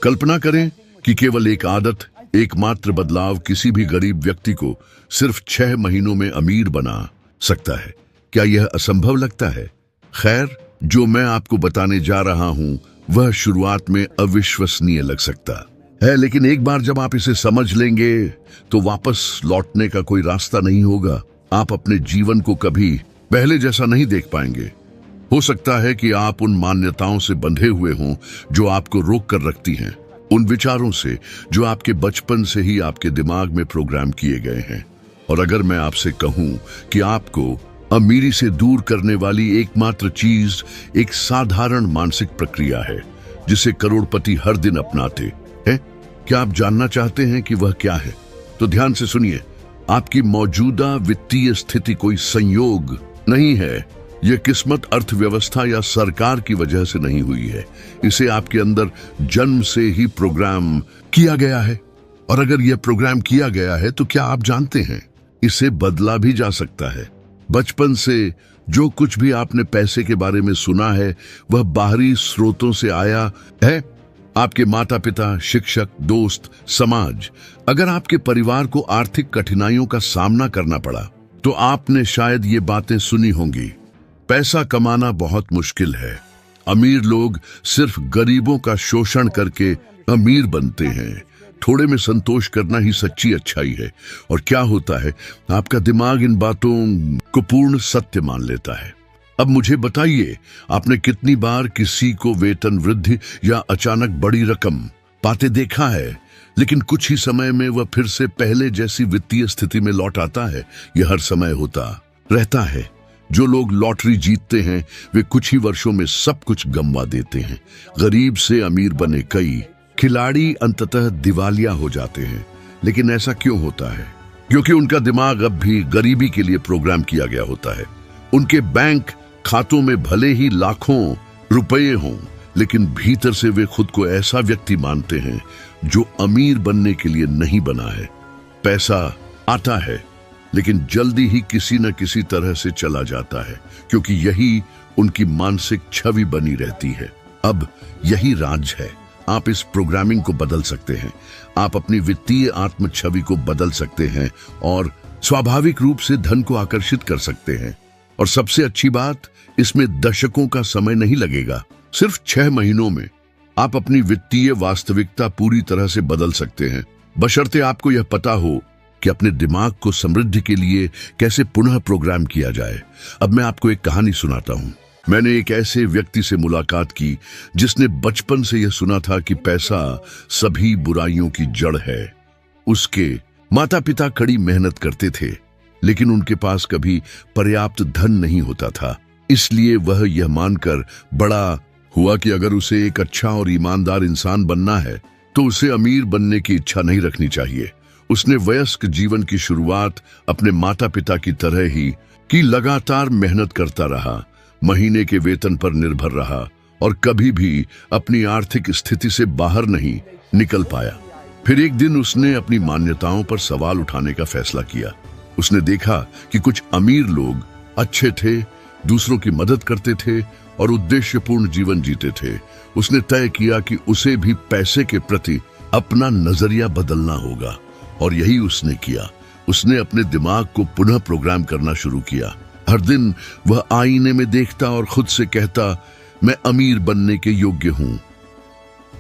कल्पना करें कि केवल एक आदत, एकमात्र बदलाव किसी भी गरीब व्यक्ति को सिर्फ 6 महीनों में अमीर बना सकता है। क्या यह असंभव लगता है? खैर, जो मैं आपको बताने जा रहा हूं वह शुरुआत में अविश्वसनीय लग सकता है, लेकिन एक बार जब आप इसे समझ लेंगे तो वापस लौटने का कोई रास्ता नहीं होगा। आप अपने जीवन को कभी पहले जैसा नहीं देख पाएंगे। हो सकता है कि आप उन मान्यताओं से बंधे हुए हों जो आपको रोक कर रखती हैं, उन विचारों से जो आपके बचपन से ही आपके दिमाग में प्रोग्राम किए गए हैं। और अगर मैं आपसे कहूं कि आपको अमीरी से दूर करने वाली एकमात्र चीज एक साधारण मानसिक प्रक्रिया है जिसे करोड़पति हर दिन अपनाते हैं, क्या आप जानना चाहते हैं कि वह क्या है? तो ध्यान से सुनिए। आपकी मौजूदा वित्तीय स्थिति कोई संयोग नहीं है। यह किस्मत, अर्थव्यवस्था या सरकार की वजह से नहीं हुई है। इसे आपके अंदर जन्म से ही प्रोग्राम किया गया है। और अगर यह प्रोग्राम किया गया है तो क्या आप जानते हैं इसे बदला भी जा सकता है। बचपन से जो कुछ भी आपने पैसे के बारे में सुना है वह बाहरी स्रोतों से आया है, आपके माता पिता, शिक्षक, दोस्त, समाज। अगर आपके परिवार को आर्थिक कठिनाइयों का सामना करना पड़ा तो आपने शायद ये बातें सुनी होंगी। पैसा कमाना बहुत मुश्किल है। अमीर लोग सिर्फ गरीबों का शोषण करके अमीर बनते हैं। थोड़े में संतोष करना ही सच्ची अच्छाई है। और क्या होता है, आपका दिमाग इन बातों को पूर्ण सत्य मान लेता है। अब मुझे बताइए, आपने कितनी बार किसी को वेतन वृद्धि या अचानक बड़ी रकम पाते देखा है, लेकिन कुछ ही समय में वह फिर से पहले जैसी वित्तीय स्थिति में लौट आता है? यह हर समय होता रहता है। जो लोग लॉटरी जीतते हैं वे कुछ ही वर्षों में सब कुछ गंवा देते हैं। गरीब से अमीर बने कई खिलाड़ी अंततः दिवालिया हो जाते हैं। लेकिन ऐसा क्यों होता है? क्योंकि उनका दिमाग अब भी गरीबी के लिए प्रोग्राम किया गया होता है। उनके बैंक खातों में भले ही लाखों रुपए हों, लेकिन भीतर से वे खुद को ऐसा व्यक्ति मानते हैं जो अमीर बनने के लिए नहीं बना है। पैसा आता है लेकिन जल्दी ही किसी न किसी तरह से चला जाता है, क्योंकि यही उनकी मानसिक छवि बनी रहती है। अब यही राज है। आप इस प्रोग्रामिंग को बदल सकते हैं। आप अपनी वित्तीय आत्म छवि को बदल सकते हैं और स्वाभाविक रूप से धन को आकर्षित कर सकते हैं। और सबसे अच्छी बात, इसमें दशकों का समय नहीं लगेगा। सिर्फ 6 महीनों में आप अपनी वित्तीय वास्तविकता पूरी तरह से बदल सकते हैं, बशर्ते आपको यह पता हो कि अपने दिमाग को समृद्धि के लिए कैसे पुनः प्रोग्राम किया जाए। अब मैं आपको एक कहानी सुनाता हूं। मैंने एक ऐसे व्यक्ति से मुलाकात की जिसने बचपन से यह सुना था कि पैसा सभी बुराइयों की जड़ है। उसके माता पिता कड़ी मेहनत करते थे, लेकिन उनके पास कभी पर्याप्त धन नहीं होता था। इसलिए वह यह मानकर बड़ा हुआ कि अगर उसे एक अच्छा और ईमानदार इंसान बनना है तो उसे अमीर बनने की इच्छा नहीं रखनी चाहिए। उसने वयस्क जीवन की शुरुआत अपने माता पिता की तरह ही की, लगातार मेहनत करता रहा, महीने के वेतन पर निर्भर रहा और कभी भी अपनी आर्थिक स्थिति से बाहर नहीं निकल पाया। फिर एक दिन उसने अपनी मान्यताओं पर सवाल उठाने का फैसला किया। उसने देखा कि कुछ अमीर लोग अच्छे थे, दूसरों की मदद करते थे और उद्देश्यपूर्ण जीवन जीते थे। उसने तय किया कि उसे भी पैसे के प्रति अपना नजरिया बदलना होगा, और यही उसने किया। उसने अपने दिमाग को पुनः प्रोग्राम करना शुरू किया। हर दिन वह आईने में देखता और खुद से कहता, मैं अमीर बनने के योग्य हूं।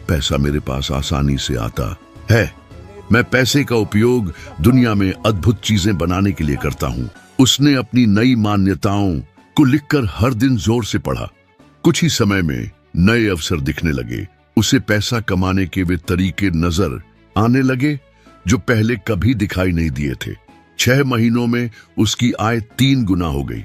पैसा मेरे पास आसानी से आता है। मैं पैसे का उपयोग दुनिया में अद्भुत चीजें बनाने के लिए करता हूं। उसने अपनी नई मान्यताओं को लिखकर हर दिन जोर से पढ़ा। कुछ ही समय में नए अवसर दिखने लगे। उसे पैसा कमाने के वे तरीके नजर आने लगे जो पहले कभी दिखाई नहीं दिए थे। 6 महीनों में उसकी आय 3 गुना हो गई।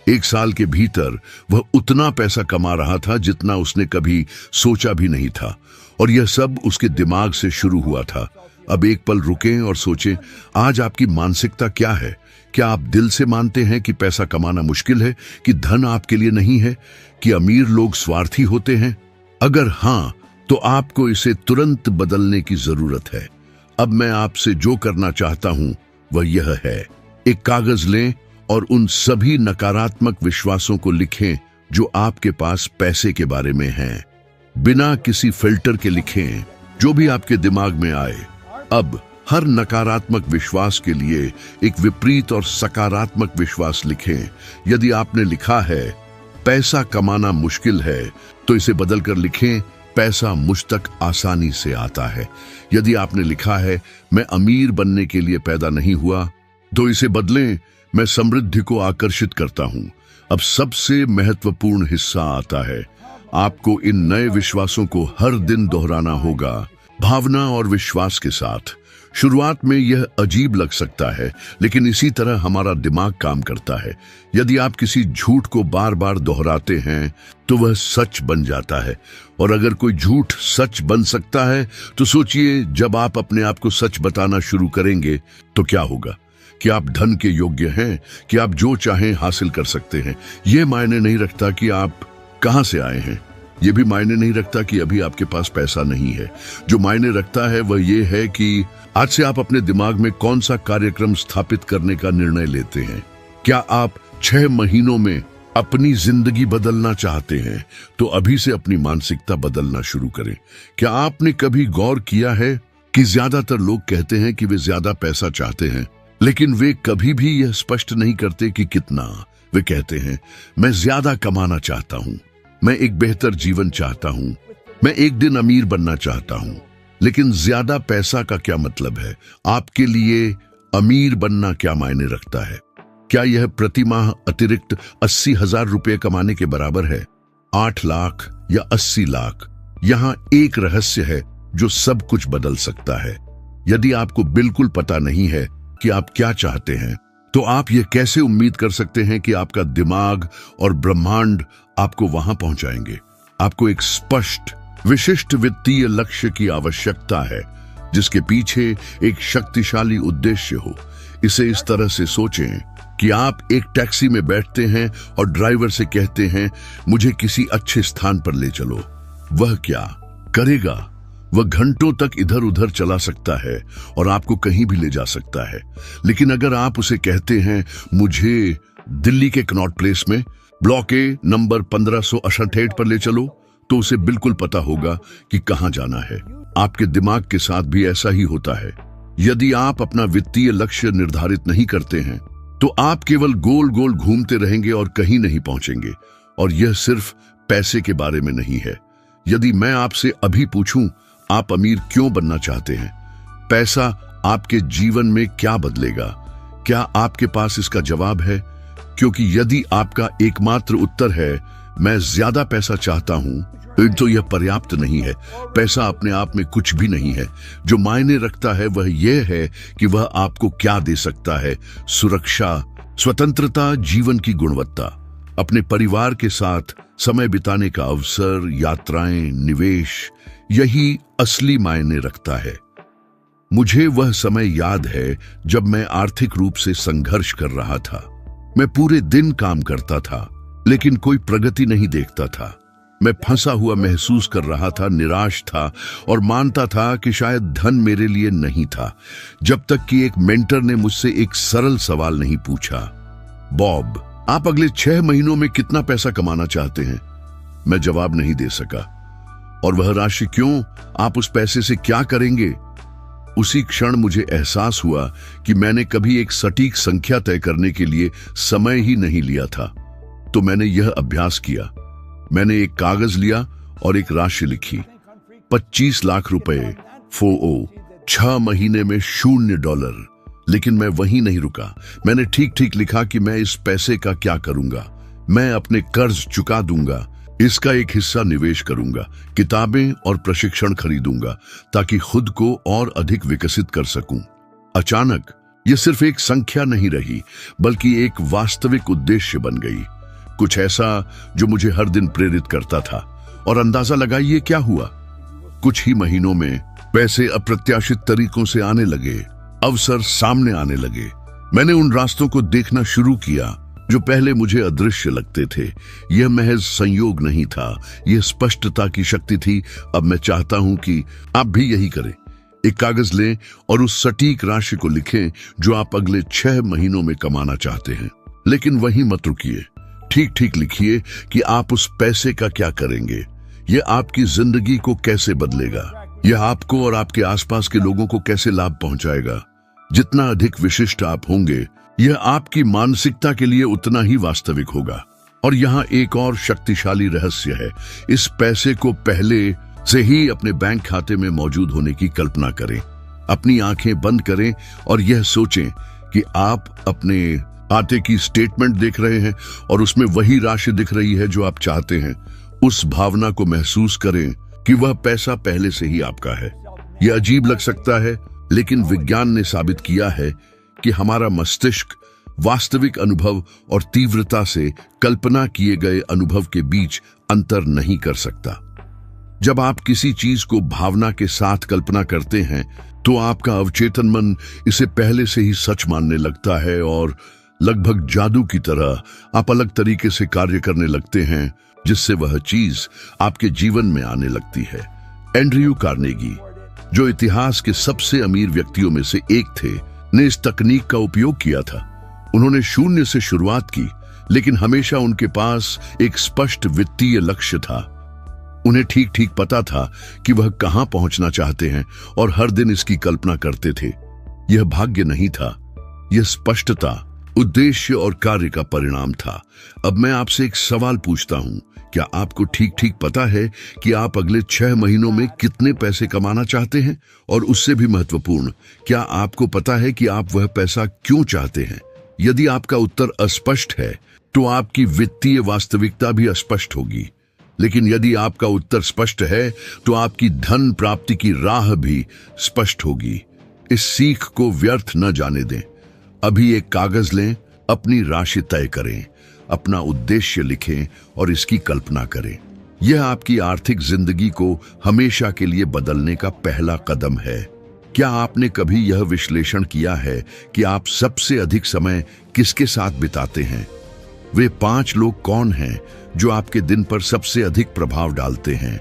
एक साल के भीतर वह उतना पैसा कमा रहा था जितना उसने कभी सोचा भी नहीं था, और यह सब उसके दिमाग से शुरू हुआ था। अब एक पल रुकें और सोचें, आज आपकी मानसिकता क्या है? क्या आप दिल से मानते हैं कि पैसा कमाना मुश्किल है, कि धन आपके लिए नहीं है, कि अमीर लोग स्वार्थी होते हैं? अगर हाँ, तो आपको इसे तुरंत बदलने की जरूरत है। अब मैं आपसे जो करना चाहता हूं वह यह है, एक कागज लें और उन सभी नकारात्मक विश्वासों को लिखें जो आपके पास पैसे के बारे में हैं। बिना किसी फिल्टर के लिखें, जो भी आपके दिमाग में आए। अब हर नकारात्मक विश्वास के लिए एक विपरीत और सकारात्मक विश्वास लिखें। यदि आपने लिखा है पैसा कमाना मुश्किल है, तो इसे बदलकर लिखें पैसा मुझ तक आसानी से आता है। यदि आपने लिखा है मैं अमीर बनने के लिए पैदा नहीं हुआ, तो इसे बदलें मैं समृद्धि को आकर्षित करता हूं। अब सबसे महत्वपूर्ण हिस्सा आता है। आपको इन नए विश्वासों को हर दिन दोहराना होगा, भावना और विश्वास के साथ। शुरुआत में यह अजीब लग सकता है, लेकिन इसी तरह हमारा दिमाग काम करता है। यदि आप किसी झूठ को बार बार दोहराते हैं, तो वह सच बन जाता है। और अगर कोई झूठ सच बन सकता है, तो सोचिए जब आप अपने आप को सच बताना शुरू करेंगे तो क्या होगा। कि आप धन के योग्य हैं, कि आप जो चाहें हासिल कर सकते हैं। यह मायने नहीं रखता कि आप कहां से आए हैं। यह भी मायने नहीं रखता कि अभी आपके पास पैसा नहीं है। जो मायने रखता है वह यह है कि आज से आप अपने दिमाग में कौन सा कार्यक्रम स्थापित करने का निर्णय लेते हैं। क्या आप 6 महीनों में अपनी जिंदगी बदलना चाहते हैं, तो अभी से अपनी मानसिकता बदलना शुरू करें। क्या आपने कभी गौर किया है कि ज्यादातर लोग कहते हैं कि वे ज्यादा पैसा चाहते हैं, लेकिन वे कभी भी यह स्पष्ट नहीं करते कि कितना। वे कहते हैं मैं ज्यादा कमाना चाहता हूं, मैं एक बेहतर जीवन चाहता हूं, मैं एक दिन अमीर बनना चाहता हूं। लेकिन ज्यादा पैसा का क्या मतलब है? आपके लिए अमीर बनना क्या मायने रखता है? क्या यह प्रति माह अतिरिक्त 80,000 रुपये कमाने के बराबर है? 8 लाख या 80 लाख? यहां एक रहस्य है जो सब कुछ बदल सकता है। यदि आपको बिल्कुल पता नहीं है कि आप क्या चाहते हैं, तो आप यह कैसे उम्मीद कर सकते हैं कि आपका दिमाग और ब्रह्मांड आपको वहां पहुंचाएंगे? आपको एक स्पष्ट विशिष्ट वित्तीय लक्ष्य की आवश्यकता है, जिसके पीछे एक शक्तिशाली उद्देश्य हो। इसे इस तरह से सोचें कि आप एक टैक्सी में बैठते हैं और ड्राइवर से कहते हैं मुझे किसी अच्छे स्थान पर ले चलो। वह क्या करेगा? वह घंटों तक इधर उधर चला सकता है और आपको कहीं भी ले जा सकता है। लेकिन अगर आप उसे कहते हैं मुझे दिल्ली के कनॉट प्लेस में ब्लॉक ए नंबर 1568 पर ले चलो, तो उसे बिल्कुल पता होगा कि कहां जाना है। आपके दिमाग के साथ भी ऐसा ही होता है। यदि आप अपना वित्तीय लक्ष्य निर्धारित नहीं करते हैं, तो आप केवल गोल गोल घूमते रहेंगे और कहीं नहीं पहुंचेंगे। और यह सिर्फ पैसे के बारे में नहीं है। यदि मैं आपसे अभी पूछूं आप अमीर क्यों बनना चाहते हैं, पैसा आपके जीवन में क्या बदलेगा, क्या आपके पास इसका जवाब है? क्योंकि यदि आपका एकमात्र उत्तर है मैं ज्यादा पैसा चाहता हूं, तो यह पर्याप्त नहीं है। पैसा अपने आप में कुछ भी नहीं है। जो मायने रखता है वह यह है कि वह आपको क्या दे सकता है। सुरक्षा, स्वतंत्रता, जीवन की गुणवत्ता, अपने परिवार के साथ समय बिताने का अवसर, यात्राएं, निवेश, यही असली मायने रखता है। मुझे वह समय याद है जब मैं आर्थिक रूप से संघर्ष कर रहा था। मैं पूरे दिन काम करता था, लेकिन कोई प्रगति नहीं देखता था। मैं फंसा हुआ महसूस कर रहा था, निराश था और मानता था कि शायद धन मेरे लिए नहीं था, जब तक कि एक मेंटर ने मुझसे एक सरल सवाल नहीं पूछा, बॉब आप अगले 6 महीनों में कितना पैसा कमाना चाहते हैं? मैं जवाब नहीं दे सका। और वह राशि क्यों? आप उस पैसे से क्या करेंगे? उसी क्षण मुझे एहसास हुआ कि मैंने कभी एक सटीक संख्या तय करने के लिए समय ही नहीं लिया था। तो मैंने यह अभ्यास किया। मैंने एक कागज लिया और एक राशि लिखी, 25 लाख रुपए, 6 महीने में $0। लेकिन मैं वहीं नहीं रुका। मैंने ठीक ठीक लिखा कि मैं इस पैसे का क्या करूंगा। मैं अपने कर्ज चुका दूंगा, इसका एक हिस्सा निवेश करूंगा, किताबें और प्रशिक्षण खरीदूंगा ताकि खुद को और अधिक विकसित कर सकूं। अचानक यह सिर्फ एक संख्या नहीं रही, बल्कि एक वास्तविक उद्देश्य बन गई। कुछ ऐसा जो मुझे हर दिन प्रेरित करता था। और अंदाजा लगाइए क्या हुआ। कुछ ही महीनों में पैसे अप्रत्याशित तरीकों से आने लगे, अवसर सामने आने लगे। मैंने उन रास्तों को देखना शुरू किया जो पहले मुझे अदृश्य लगते थे। यह महज संयोग नहीं था, यह स्पष्टता की शक्ति थी। अब मैं चाहता हूं कि आप भी यही करें। एक कागज लें और उस सटीक राशि को लिखें जो आप अगले 6 महीनों में कमाना चाहते हैं। लेकिन वहीं मत रुकिए। ठीक ठीक लिखिए कि आप उस पैसे का क्या करेंगे। यह आपकी जिंदगी को कैसे बदलेगा, यह आपको और आपके आसपास के लोगों को कैसे लाभ पहुंचाएगा। जितना अधिक विशिष्ट आप होंगे, यह आपकी मानसिकता के लिए उतना ही वास्तविक होगा। और यहाँ एक और शक्तिशाली रहस्य है। इस पैसे को पहले से ही अपने बैंक खाते में मौजूद होने की कल्पना करें। अपनी आंखें बंद करें और यह सोचें कि आप अपने खाते की स्टेटमेंट देख रहे हैं और उसमें वही राशि दिख रही है जो आप चाहते हैं। उस भावना को महसूस करें कि वह पैसा पहले से ही आपका है। यह अजीब लग सकता है, लेकिन विज्ञान ने साबित किया है कि हमारा मस्तिष्क वास्तविक अनुभव और तीव्रता से कल्पना किए गए अनुभव के बीच अंतर नहीं कर सकता। जब आप किसी चीज को भावना के साथ कल्पना करते हैं तो आपका अवचेतन मन इसे पहले से ही सच मानने लगता है और लगभग जादू की तरह आप अलग तरीके से कार्य करने लगते हैं, जिससे वह चीज आपके जीवन में आने लगती है। एंड्रयू कार्नेगी, जो इतिहास के सबसे अमीर व्यक्तियों में से एक थे, ने इस तकनीक का उपयोग किया था। उन्होंने शून्य से शुरुआत की, लेकिन हमेशा उनके पास एक स्पष्ट वित्तीय लक्ष्य था। उन्हें ठीक ठीक पता था कि वह कहां पहुंचना चाहते हैं और हर दिन इसकी कल्पना करते थे। यह भाग्य नहीं था, यह स्पष्टता, उद्देश्य और कार्य का परिणाम था। अब मैं आपसे एक सवाल पूछता हूं, क्या आपको ठीक ठीक पता है कि आप अगले 6 महीनों में कितने पैसे कमाना चाहते हैं? और उससे भी महत्वपूर्ण, क्या आपको पता है कि आप वह पैसा क्यों चाहते हैं? यदि आपका उत्तर अस्पष्ट है तो आपकी वित्तीय वास्तविकता भी अस्पष्ट होगी। लेकिन यदि आपका उत्तर स्पष्ट है तो आपकी धन प्राप्ति की राह भी स्पष्ट होगी। इस सीख को व्यर्थ न जाने दें। अभी एक कागज लें, अपनी राशि तय करें, अपना उद्देश्य लिखें और इसकी कल्पना करें। यह आपकी आर्थिक जिंदगी को हमेशा के लिए बदलने का पहला कदम है। क्या आपने कभी यह विश्लेषण किया है कि आप सबसे अधिक समय किसके साथ बिताते हैं? वे 5 लोग कौन हैं जो आपके दिन पर सबसे अधिक प्रभाव डालते हैं?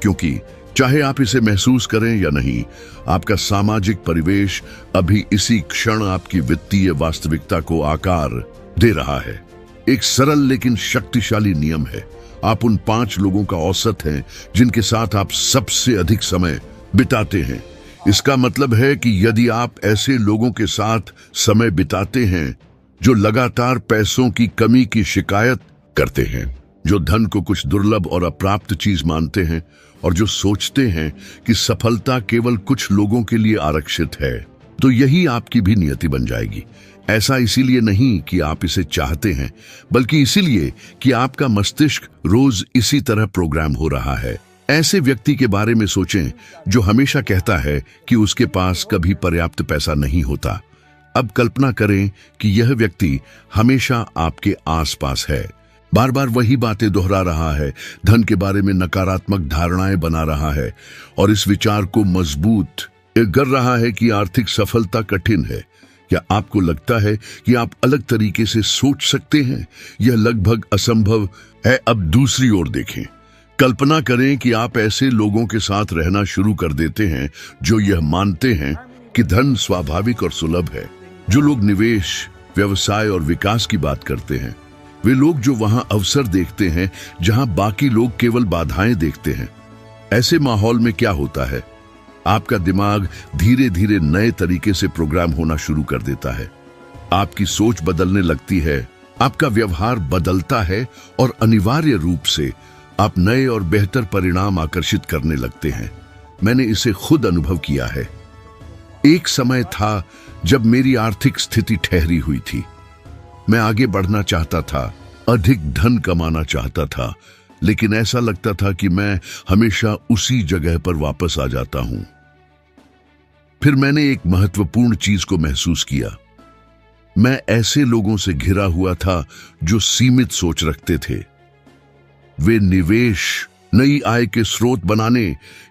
क्योंकि चाहे आप इसे महसूस करें या नहीं, आपका सामाजिक परिवेश अभी इसी क्षण आपकी वित्तीय वास्तविकता को आकार दे रहा है। एक सरल लेकिन शक्तिशाली नियम है। आप उन 5 लोगों का औसत हैं जिनके साथ आप सबसे अधिक समय बिताते हैं। इसका मतलब है कि यदि आप ऐसे लोगों के साथ समय बिताते हैं जो लगातार पैसों की कमी की शिकायत करते हैं, जो धन को कुछ दुर्लभ और अप्राप्त चीज मानते हैं और जो सोचते हैं कि सफलता केवल कुछ लोगों के लिए आरक्षित है, तो यही आपकी भी नियति बन जाएगी। ऐसा इसीलिए नहीं कि आप इसे चाहते हैं, बल्कि इसीलिए कि आपका मस्तिष्क रोज इसी तरह प्रोग्राम हो रहा है। ऐसे व्यक्ति के बारे में सोचें जो हमेशा कहता है कि उसके पास कभी पर्याप्त पैसा नहीं होता। अब कल्पना करें कि यह व्यक्ति हमेशा आपके आसपास है, बार बार वही बातें दोहरा रहा है, धन के बारे में नकारात्मक धारणाएं बना रहा है और इस विचार को मजबूत कर रहा है कि आर्थिक सफलता कठिन है। क्या आपको लगता है कि आप अलग तरीके से सोच सकते हैं? यह लगभग असंभव है। अब दूसरी ओर देखें। कल्पना करें कि आप ऐसे लोगों के साथ रहना शुरू कर देते हैं जो यह मानते हैं कि धन स्वाभाविक और सुलभ है, जो लोग निवेश, व्यवसाय और विकास की बात करते हैं, वे लोग जो वहां अवसर देखते हैं जहां बाकी लोग केवल बाधाएं देखते हैं। ऐसे माहौल में क्या होता है? आपका दिमाग धीरे धीरे नए तरीके से प्रोग्राम होना शुरू कर देता है। आपकी सोच बदलने लगती है, आपका व्यवहार बदलता है और अनिवार्य रूप से आप नए और बेहतर परिणाम आकर्षित करने लगते हैं। मैंने इसे खुद अनुभव किया है। एक समय था जब मेरी आर्थिक स्थिति ठहरी हुई थी। मैं आगे बढ़ना चाहता था, अधिक धन कमाना चाहता था, लेकिन ऐसा लगता था कि मैं हमेशा उसी जगह पर वापस आ जाता हूं। फिर मैंने एक महत्वपूर्ण चीज को महसूस किया। मैं ऐसे लोगों से घिरा हुआ था जो सीमित सोच रखते थे। वे निवेश, नई आय के स्रोत बनाने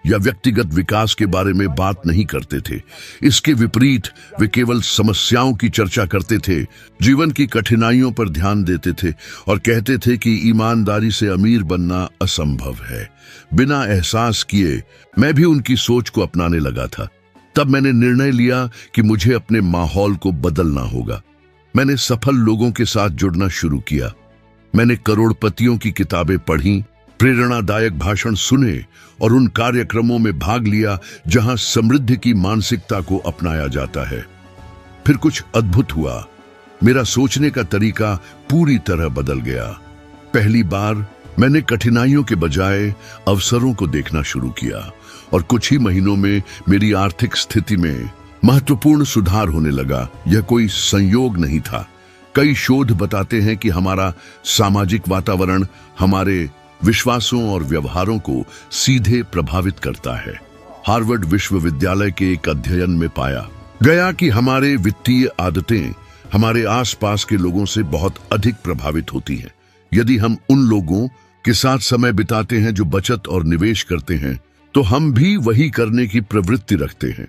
या व्यक्तिगत विकास के बारे में बात नहीं करते थे। इसके विपरीत वे केवल समस्याओं की चर्चा करते थे, जीवन की कठिनाइयों पर ध्यान देते थे और कहते थे कि ईमानदारी से अमीर बनना असंभव है। बिना एहसास किए मैं भी उनकी सोच को अपनाने लगा था। तब मैंने निर्णय लिया कि मुझे अपने माहौल को बदलना होगा। मैंने सफल लोगों के साथ जुड़ना शुरू किया। मैंने करोड़पतियों की किताबें पढ़ी, प्रेरणादायक भाषण सुने और उन कार्यक्रमों में भाग लिया जहां समृद्धि की मानसिकता को अपनाया जाता है। फिर कुछ अद्भुत हुआ। मेरा सोचने का तरीका पूरी तरह बदल गया। पहली बार मैंने कठिनाइयों के बजाय अवसरों को देखना शुरू किया और कुछ ही महीनों में मेरी आर्थिक स्थिति में महत्वपूर्ण सुधार होने लगा। यह कोई संयोग नहीं था। कई शोध बताते हैं कि हमारा सामाजिक वातावरण हमारे विश्वासों और व्यवहारों को सीधे प्रभावित करता है। हार्वर्ड विश्वविद्यालय के एक अध्ययन में पाया गया कि हमारे वित्तीय आदतें हमारे आसपास के लोगों से बहुत अधिक प्रभावित होती हैं। यदि हम उन लोगों के साथ समय बिताते हैं जो बचत और निवेश करते हैं, तो हम भी वही करने की प्रवृत्ति रखते हैं।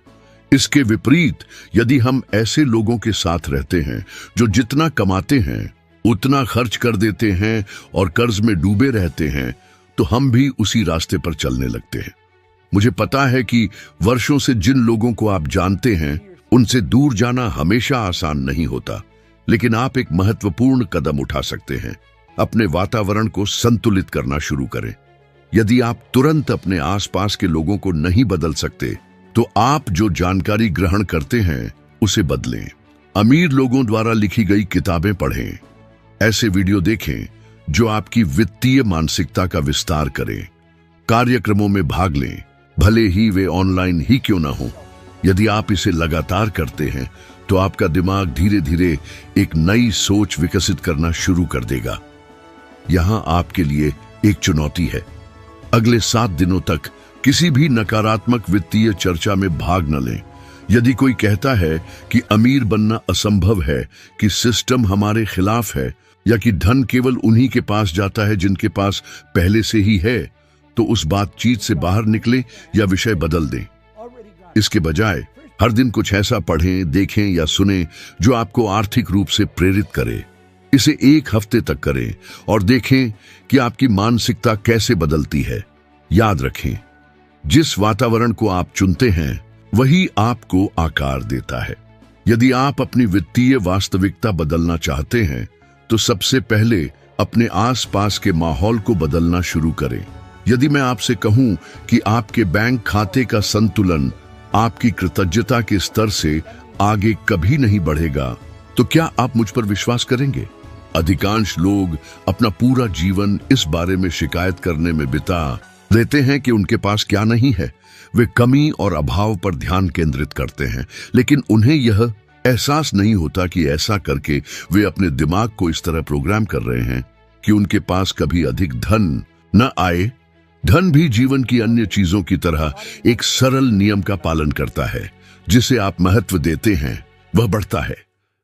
इसके विपरीत, यदि हम ऐसे लोगों के साथ रहते हैं जो जितना कमाते हैं उतना खर्च कर देते हैं और कर्ज में डूबे रहते हैं, तो हम भी उसी रास्ते पर चलने लगते हैं। मुझे पता है कि वर्षों से जिन लोगों को आप जानते हैं, उनसे दूर जाना हमेशा आसान नहीं होता, लेकिन आप एक महत्वपूर्ण कदम उठा सकते हैं। अपने वातावरण को संतुलित करना शुरू करें। यदि आप तुरंत अपने आसपास के लोगों को नहीं बदल सकते, तो आप जो जानकारी ग्रहण करते हैं उसे बदलें। अमीर लोगों द्वारा लिखी गई किताबें पढ़ें, ऐसे वीडियो देखें जो आपकी वित्तीय मानसिकता का विस्तार करें। कार्यक्रमों में भाग लें, भले ही वे ऑनलाइन ही क्यों ना हो। यदि आप इसे लगातार करते हैं, तो आपका दिमाग धीरे धीरे एक नई सोच विकसित करना शुरू कर देगा। यहां आपके लिए एक चुनौती है। अगले 7 दिनों तक किसी भी नकारात्मक वित्तीय चर्चा में भाग न लें। यदि कोई कहता है कि अमीर बनना असंभव है, कि सिस्टम हमारे खिलाफ है, या कि धन केवल उन्हीं के पास जाता है जिनके पास पहले से ही है, तो उस बातचीत से बाहर निकलें या विषय बदल दें। इसके बजाय हर दिन कुछ ऐसा पढ़ें, देखें या सुनें जो आपको आर्थिक रूप से प्रेरित करे। इसे 1 हफ्ते तक करें और देखें कि आपकी मानसिकता कैसे बदलती है। याद रखें, जिस वातावरण को आप चुनते हैं वही आपको आकार देता है। यदि आप अपनी वित्तीय वास्तविकता बदलना चाहते हैं, तो सबसे पहले अपने आसपास के माहौल को बदलना शुरू करें। यदि मैं आपसे कहूं कि आपके बैंक खाते का संतुलन आपकी कृतज्ञता के स्तर से आगे कभी नहीं बढ़ेगा, तो क्या आप मुझ पर विश्वास करेंगे? अधिकांश लोग अपना पूरा जीवन इस बारे में शिकायत करने में बिता देते हैं कि उनके पास क्या नहीं है। वे कमी और अभाव पर ध्यान केंद्रित करते हैं, लेकिन उन्हें यह एहसास नहीं होता कि ऐसा करके वे अपने दिमाग को इस तरह प्रोग्राम कर रहे हैं कि उनके पास कभी अधिक धन न आए। धन भी जीवन की अन्य चीजों की तरह एक सरल नियम का पालन करता है। जिसे आप महत्व देते हैं वह बढ़ता है,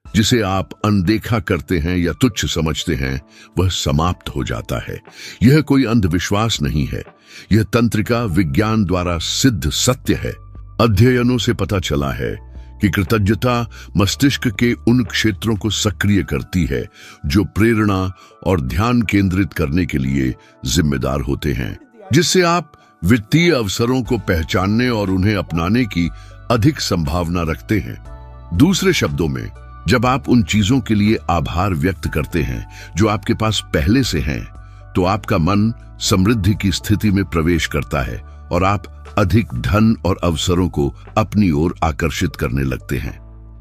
जिसे आप अनदेखा करते हैं या तुच्छ समझते हैं वह समाप्त हो जाता है। यह कोई अंधविश्वास नहीं है, यह तंत्रिका विज्ञान द्वारा सिद्ध सत्य है। अध्ययनों से पता चला है कि कृतज्ञता मस्तिष्क के उन क्षेत्रों को सक्रिय करती है जो प्रेरणा और ध्यान केंद्रित करने के लिए जिम्मेदार होते हैं, जिससे आप वित्तीय अवसरों को पहचानने और उन्हें अपनाने की अधिक संभावना रखते हैं। दूसरे शब्दों में, जब आप उन चीजों के लिए आभार व्यक्त करते हैं जो आपके पास पहले से हैं, तो आपका मन समृद्धि की स्थिति में प्रवेश करता है और आप अधिक धन और अवसरों को अपनी ओर आकर्षित करने लगते हैं।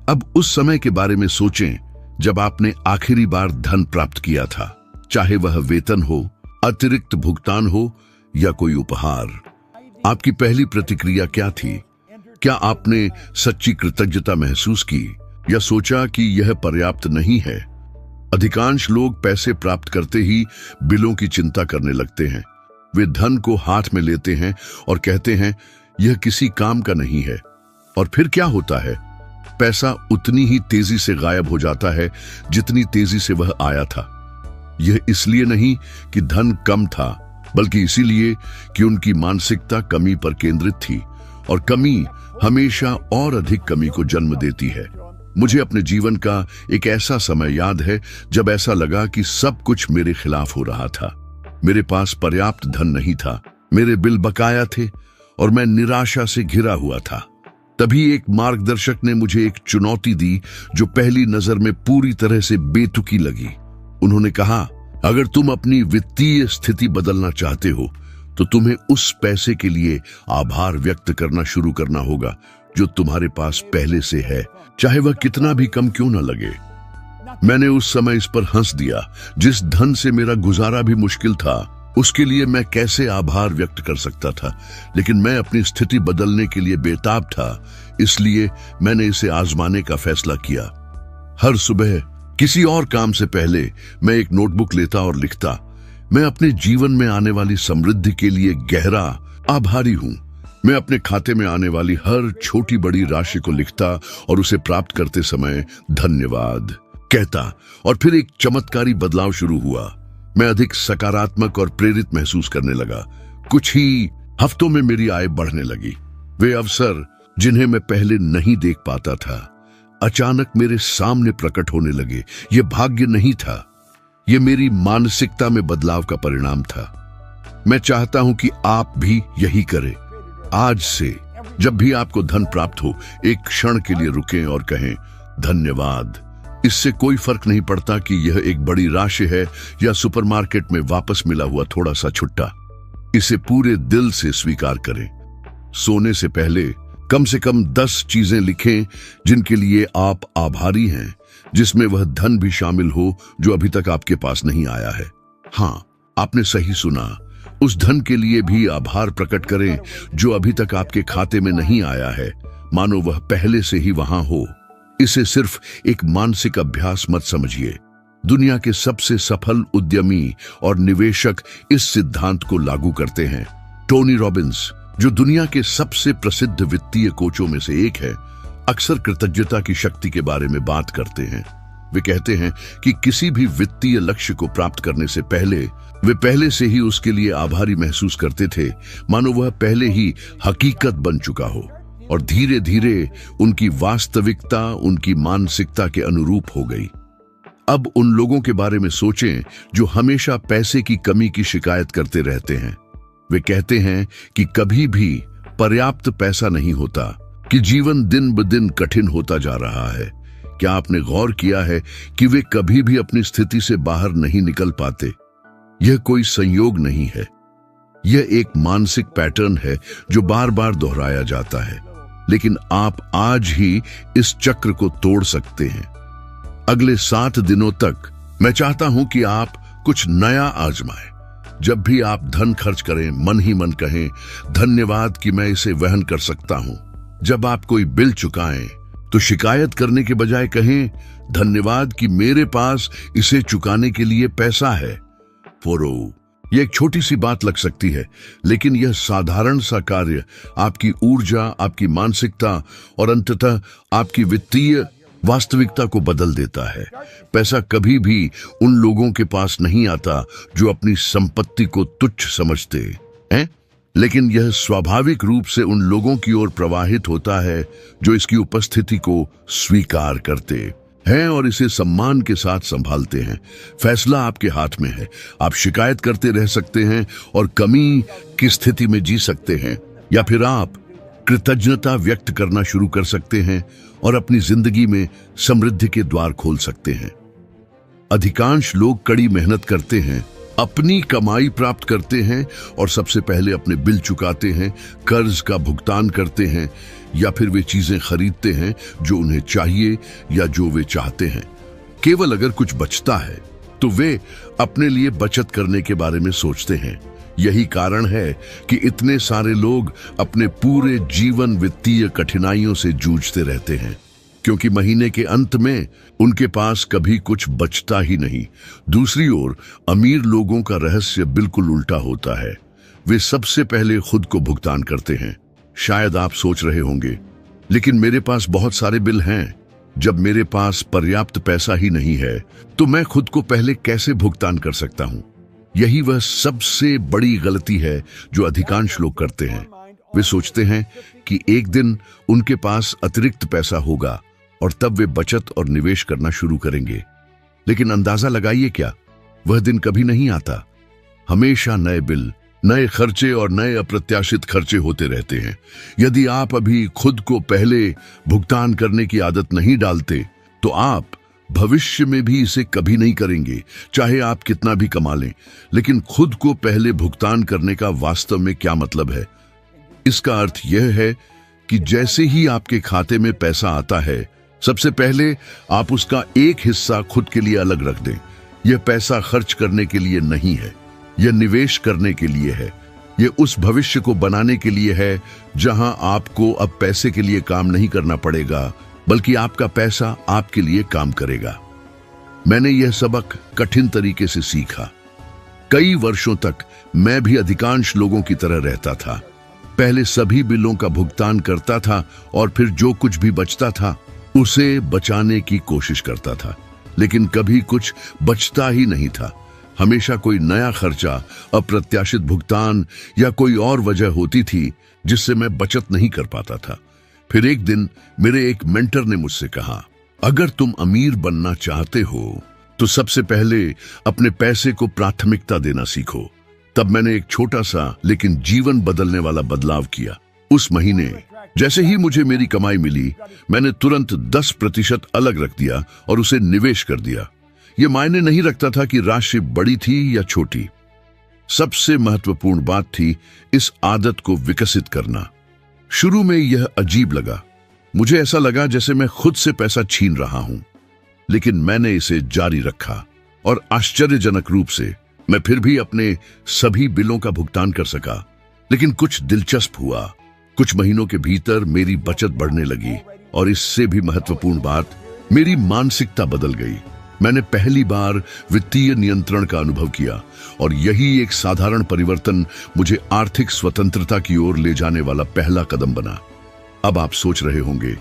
अब उस समय के बारे में सोचें जब आपने आखिरी बार धन प्राप्त किया था, चाहे वह वेतन हो, अतिरिक्त भुगतान हो या कोई उपहार। आपकी पहली प्रतिक्रिया क्या थी? क्या आपने सच्ची कृतज्ञता महसूस की या सोचा कि यह पर्याप्त नहीं है? अधिकांश लोग पैसे प्राप्त करते ही बिलों की चिंता करने लगते हैं। वे धन को हाथ में लेते हैं और कहते हैं यह किसी काम का नहीं है। और फिर क्या होता है? पैसा उतनी ही तेजी से गायब हो जाता है जितनी तेजी से वह आया था। यह इसलिए नहीं कि धन कम था, बल्कि इसीलिए कि उनकी मानसिकता कमी पर केंद्रित थी, और कमी हमेशा और अधिक कमी को जन्म देती है। मुझे अपने जीवन का एक ऐसा समय याद है जब ऐसा लगा कि सब कुछ मेरे खिलाफ हो रहा था। मेरे पास पर्याप्त धन नहीं था, मेरे बिल बकाया थे और मैं निराशा से घिरा हुआ था। तभी एक मार्गदर्शक ने मुझे एक चुनौती दी जो पहली नजर में पूरी तरह से बेतुकी लगी। उन्होंने कहा, अगर तुम अपनी वित्तीय स्थिति बदलना चाहते हो तो तुम्हें उस पैसे के लिए आभार व्यक्त करना शुरू करना होगा जो तुम्हारे पास पहले से है, चाहे वह कितना भी कम क्यों न लगे। मैंने उस समय इस पर हंस दिया। जिस धन से मेरा गुजारा भी मुश्किल था, उसके लिए मैं कैसे आभार व्यक्त कर सकता था। लेकिन मैं अपनी स्थिति बदलने के लिए बेताब था, इसलिए मैंने इसे आजमाने का फैसला किया। हर सुबह किसी और काम से पहले मैं एक नोटबुक लेता और लिखता, मैं अपने जीवन में आने वाली समृद्धि के लिए गहरा आभारी हूं। मैं अपने खाते में आने वाली हर छोटी बड़ी राशि को लिखता और उसे प्राप्त करते समय धन्यवाद कहता, और फिर एक चमत्कारी बदलाव शुरू हुआ। मैं अधिक सकारात्मक और प्रेरित महसूस करने लगा। कुछ ही हफ्तों में मेरी आय बढ़ने लगी। वे अवसर जिन्हें मैं पहले नहीं देख पाता था, अचानक मेरे सामने प्रकट होने लगे। यह भाग्य नहीं था, यह मेरी मानसिकता में बदलाव का परिणाम था। मैं चाहता हूं कि आप भी यही करें। आज से जब भी आपको धन प्राप्त हो, एक क्षण के लिए रुकें और कहें धन्यवाद। इससे कोई फर्क नहीं पड़ता कि यह एक बड़ी राशि है या सुपरमार्केट में वापस मिला हुआ थोड़ा सा छुट्टा। इसे पूरे दिल से स्वीकार करें। सोने से पहले कम से कम 10 चीजें लिखें जिनके लिए आप आभारी हैं, जिसमें वह धन भी शामिल हो जो अभी तक आपके पास नहीं आया है। हाँ, आपने सही सुना, उस धन के लिए भी आभार प्रकट करें जो अभी तक आपके खाते में नहीं आया है, मानो वह पहले से ही वहां हो। इसे सिर्फ एक मानसिक अभ्यास मत समझिए। दुनिया के सबसे सफल उद्यमी और निवेशक इस सिद्धांत को लागू करते हैं। टोनी रॉबिन्स, जो दुनिया के सबसे प्रसिद्ध वित्तीय कोचों में से एक है, अक्सर कृतज्ञता की शक्ति के बारे में बात करते हैं। वे कहते हैं कि किसी भी वित्तीय लक्ष्य को प्राप्त करने से पहले वे पहले से ही उसके लिए आभारी महसूस करते थे, मानो वह पहले ही हकीकत बन चुका हो। और धीरे धीरे उनकी वास्तविकता उनकी मानसिकता के अनुरूप हो गई। अब उन लोगों के बारे में सोचें जो हमेशा पैसे की कमी की शिकायत करते रहते हैं। वे कहते हैं कि कभी भी पर्याप्त पैसा नहीं होता, कि जीवन दिन ब दिन कठिन होता जा रहा है। क्या आपने गौर किया है कि वे कभी भी अपनी स्थिति से बाहर नहीं निकल पाते? यह कोई संयोग नहीं है, यह एक मानसिक पैटर्न है जो बार बार दोहराया जाता है। लेकिन आप आज ही इस चक्र को तोड़ सकते हैं। अगले 7 दिनों तक मैं चाहता हूं कि आप कुछ नया आजमाएं। जब भी आप धन खर्च करें, मन ही मन कहें धन्यवाद कि मैं इसे वहन कर सकता हूं। जब आप कोई बिल चुकाएं तो शिकायत करने के बजाय कहें धन्यवाद कि मेरे पास इसे चुकाने के लिए पैसा है। यह एक छोटी सी बात लग सकती है, लेकिन यह साधारण सा कार्य आपकी ऊर्जा, आपकी मानसिकता और अंततः आपकी वित्तीय वास्तविकता को बदल देता है। पैसा कभी भी उन लोगों के पास नहीं आता जो अपनी संपत्ति को तुच्छ समझते हैं, लेकिन यह स्वाभाविक रूप से उन लोगों की ओर प्रवाहित होता है जो इसकी उपस्थिति को स्वीकार करते हैं और इसे सम्मान के साथ संभालते हैं। फैसला आपके हाथ में है। आप शिकायत करते रह सकते हैं और कमी की स्थिति में जी सकते हैं, या फिर आप कृतज्ञता व्यक्त करना शुरू कर सकते हैं और अपनी जिंदगी में समृद्धि के द्वार खोल सकते हैं। अधिकांश लोग कड़ी मेहनत करते हैं, अपनी कमाई प्राप्त करते हैं और सबसे पहले अपने बिल चुकाते हैं, कर्ज का भुगतान करते हैं, या फिर वे चीजें खरीदते हैं जो उन्हें चाहिए या जो वे चाहते हैं। केवल अगर कुछ बचता है तो वे अपने लिए बचत करने के बारे में सोचते हैं। यही कारण है कि इतने सारे लोग अपने पूरे जीवन वित्तीय कठिनाइयों से जूझते रहते हैं, क्योंकि महीने के अंत में उनके पास कभी कुछ बचता ही नहीं। दूसरी ओर अमीर लोगों का रहस्य बिल्कुल उल्टा होता है। वे सबसे पहले खुद को भुगतान करते हैं। शायद आप सोच रहे होंगे, लेकिन मेरे पास बहुत सारे बिल हैं। जब मेरे पास पर्याप्त पैसा ही नहीं है तो मैं खुद को पहले कैसे भुगतान कर सकता हूं? यही वह सबसे बड़ी गलती है जो अधिकांश लोग करते हैं। वे सोचते हैं कि एक दिन उनके पास अतिरिक्त पैसा होगा और तब वे बचत और निवेश करना शुरू करेंगे। लेकिन अंदाजा लगाइए, क्या वह दिन कभी नहीं आता? हमेशा नए बिल, नए खर्चे और नए अप्रत्याशित खर्चे होते रहते हैं। यदि आप अभी खुद को पहले भुगतान करने की आदत नहीं डालते तो आप भविष्य में भी इसे कभी नहीं करेंगे, चाहे आप कितना भी कमा लें। लेकिन खुद को पहले भुगतान करने का वास्तव में क्या मतलब है? इसका अर्थ यह है कि जैसे ही आपके खाते में पैसा आता है, सबसे पहले आप उसका एक हिस्सा खुद के लिए अलग रख दें। यह पैसा खर्च करने के लिए नहीं है, यह निवेश करने के लिए है। यह उस भविष्य को बनाने के लिए है जहां आपको अब पैसे के लिए काम नहीं करना पड़ेगा, बल्कि आपका पैसा आपके लिए काम करेगा। मैंने यह सबक कठिन तरीके से सीखा। कई वर्षों तक मैं भी अधिकांश लोगों की तरह रहता था। पहले सभी बिलों का भुगतान करता था और फिर जो कुछ भी बचता था उसे बचाने की कोशिश करता था, लेकिन कभी कुछ बचता ही नहीं था। हमेशा कोई नया खर्चा, अप्रत्याशित भुगतान या कोई और वजह होती थी जिससे मैं बचत नहीं कर पाता था। फिर एक दिन मेरे एक मेंटर ने मुझसे कहा, अगर तुम अमीर बनना चाहते हो तो सबसे पहले अपने पैसे को प्राथमिकता देना सीखो। तब मैंने एक छोटा सा लेकिन जीवन बदलने वाला बदलाव किया। उस महीने जैसे ही मुझे मेरी कमाई मिली, मैंने तुरंत 10% अलग रख दिया और उसे निवेश कर दिया। यह मायने नहीं रखता था कि राशि बड़ी थी या छोटी। सबसे महत्वपूर्ण बात थी इस आदत को विकसित करना। शुरू में यह अजीब लगा। मुझे ऐसा लगा जैसे मैं खुद से पैसा छीन रहा हूं, लेकिन मैंने इसे जारी रखा और आश्चर्यजनक रूप से मैं फिर भी अपने सभी बिलों का भुगतान कर सका। लेकिन कुछ दिलचस्प हुआ। कुछ महीनों के भीतर मेरी बचत बढ़ने लगी और इससे भी महत्वपूर्ण बात, मेरी मानसिकता बदल गई। मैंने पहली बार वित्तीय नियंत्रण का अनुभव किया और यही एक साधारण परिवर्तन मुझे आर्थिक स्वतंत्रता की ओर ले जाने वाला पहला कदम बना। अब आप सोच रहे होंगे,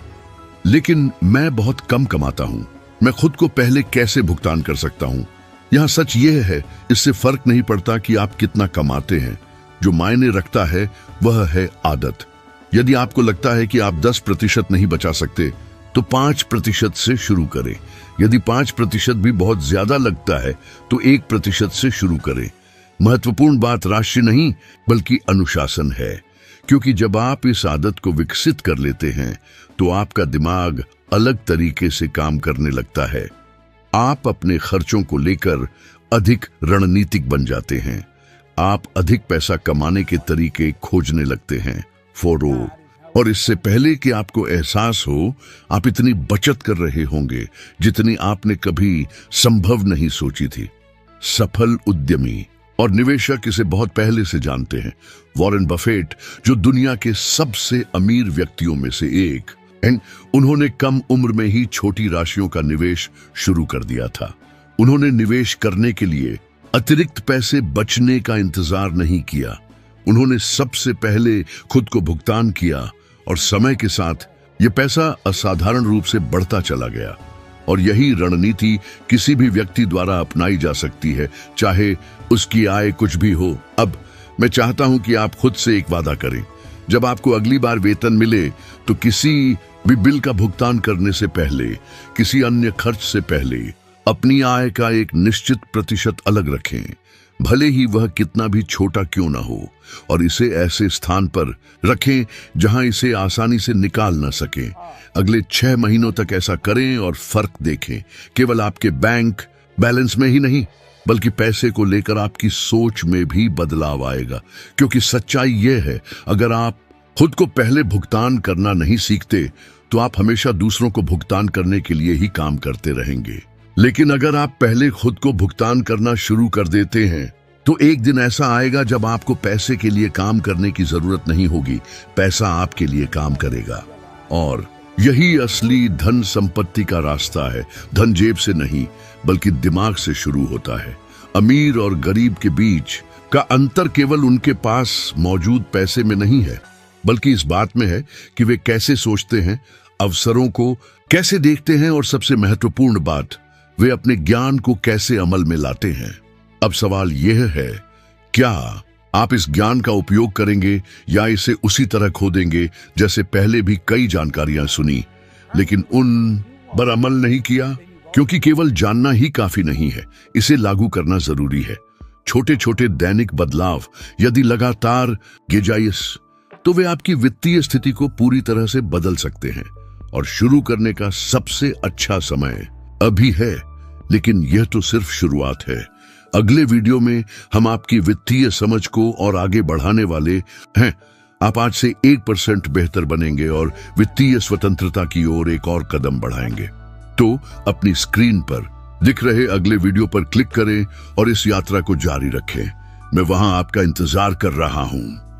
लेकिन मैं बहुत कम कमाता हूं, मैं खुद को पहले कैसे भुगतान कर सकता हूं? यहां सच यह है, इससे फर्क नहीं पड़ता कि आप कितना कमाते हैं। जो मायने रखता है वह है आदत। यदि आपको लगता है कि आप 10% नहीं बचा सकते, तो 5% से शुरू करें। यदि 5% भी बहुत ज्यादा लगता है, तो 1% से शुरू करें। महत्वपूर्ण बात राशि नहीं, बल्कि अनुशासन है, क्योंकि जब आप इस आदत को विकसित कर लेते हैं, तो आपका दिमाग अलग तरीके से काम करने लगता है। आप अपने खर्चों को लेकर अधिक रणनीतिक बन जाते हैं। आप अधिक पैसा कमाने के तरीके खोजने लगते हैं। और इससे पहले कि आपको एहसास हो, आप इतनी बचत कर रहे होंगे जितनी आपने कभी संभव नहीं सोची थी। सफल उद्यमी और निवेशक इसे बहुत पहले से जानते हैं। वॉरेन बफेट, जो दुनिया के सबसे अमीर व्यक्तियों में से एक, उन्होंने कम उम्र में ही छोटी राशियों का निवेश शुरू कर दिया था। उन्होंने निवेश करने के लिए अतिरिक्त पैसे बचने का इंतजार नहीं किया। उन्होंने सबसे पहले खुद को भुगतान किया और समय के साथ यह पैसा असाधारण रूप से बढ़ता चला गया। और यही रणनीति किसी भी व्यक्ति द्वारा अपनाई जा सकती है, चाहे उसकी आय कुछ भी हो। अब मैं चाहता हूं कि आप खुद से एक वादा करें। जब आपको अगली बार वेतन मिले, तो किसी भी बिल का भुगतान करने से पहले, किसी अन्य खर्च से पहले अपनी आय का एक निश्चित प्रतिशत अलग रखें, भले ही वह कितना भी छोटा क्यों ना हो, और इसे ऐसे स्थान पर रखें जहां इसे आसानी से निकाल ना सकें। अगले 6 महीनों तक ऐसा करें और फर्क देखें। केवल आपके बैंक बैलेंस में ही नहीं, बल्कि पैसे को लेकर आपकी सोच में भी बदलाव आएगा। क्योंकि सच्चाई यह है, अगर आप खुद को पहले भुगतान करना नहीं सीखते, तो आप हमेशा दूसरों को भुगतान करने के लिए ही काम करते रहेंगे। लेकिन अगर आप पहले खुद को भुगतान करना शुरू कर देते हैं, तो एक दिन ऐसा आएगा जब आपको पैसे के लिए काम करने की जरूरत नहीं होगी, पैसा आपके लिए काम करेगा। और यही असली धन संपत्ति का रास्ता है। धन जेब से नहीं, बल्कि दिमाग से शुरू होता है। अमीर और गरीब के बीच का अंतर केवल उनके पास मौजूद पैसे में नहीं है, बल्कि इस बात में है कि वे कैसे सोचते हैं, अवसरों को कैसे देखते हैं, और सबसे महत्वपूर्ण बात, वे अपने ज्ञान को कैसे अमल में लाते हैं। अब सवाल यह है, क्या आप इस ज्ञान का उपयोग करेंगे या इसे उसी तरह खो देंगे जैसे पहले भी कई जानकारियां सुनी, लेकिन उन पर अमल नहीं किया? क्योंकि केवल जानना ही काफी नहीं है, इसे लागू करना जरूरी है। छोटे छोटे दैनिक बदलाव यदि लगातार किए जाए, तो वे आपकी वित्तीय स्थिति को पूरी तरह से बदल सकते हैं। और शुरू करने का सबसे अच्छा समय अभी है, लेकिन यह तो सिर्फ शुरुआत है। अगले वीडियो में हम आपकी वित्तीय समझ को और आगे बढ़ाने वाले हैं। आप आज से 1% बेहतर बनेंगे और वित्तीय स्वतंत्रता की ओर एक और कदम बढ़ाएंगे। तो अपनी स्क्रीन पर दिख रहे अगले वीडियो पर क्लिक करें और इस यात्रा को जारी रखें। मैं वहां आपका इंतजार कर रहा हूं।